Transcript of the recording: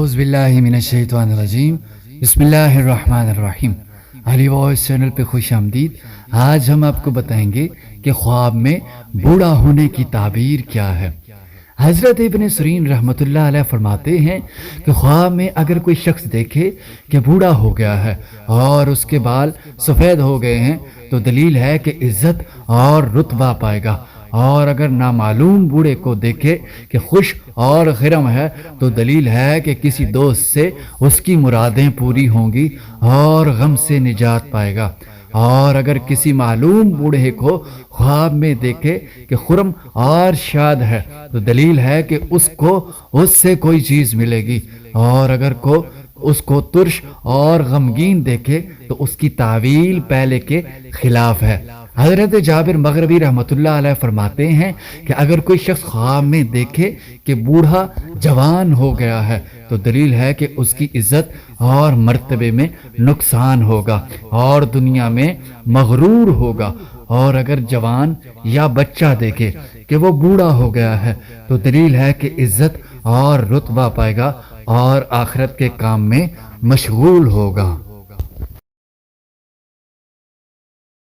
اعوذ باللہ من الشیطان الرجیم بسم اللہ الرحمن الرحیم۔ علی وائس چینل پہ خوش آمدید۔ آج ہم آپ کو بتائیں گے کہ خواب میں بوڑھا ہونے کی تعبیر کیا ہے۔ حضرت ابن سیرین رحمۃ اللہ علیہ فرماتے ہیں کہ خواب میں اگر کوئی شخص دیکھے کہ بوڑھا ہو گیا ہے اور اس کے بال سفید ہو گئے ہیں تو دلیل ہے کہ عزت اور رتبہ پائے گا، اور اگر نامعلوم بوڑھے کو دیکھے کہ خوش اور خرم ہے تو دلیل ہے کہ کسی دوست سے اس کی مرادیں پوری ہوں گی اور غم سے نجات پائے گا، اور اگر کسی معلوم بوڑھے کو خواب میں دیکھے کہ خرم اور شاد ہے تو دلیل ہے کہ اس سے کوئی چیز ملے گی، اور اگر اس کو ترش اور غمگین دیکھے تو اس کی تعویل پہلے کے خلاف ہے۔ حضرت جابر مغربی رحمۃ اللہ علیہ فرماتے ہیں کہ اگر کوئی شخص خواب میں دیکھے کہ بوڑھا جوان ہو گیا ہے تو دلیل ہے کہ اس کی عزت اور مرتبے میں نقصان ہوگا اور دنیا میں مغرور ہوگا، اور اگر جوان یا بچہ دیکھے کہ وہ بوڑھا ہو گیا ہے تو دلیل ہے کہ عزت اور رتبہ پائے گا اور آخرت کے کام میں مشغول ہوگا۔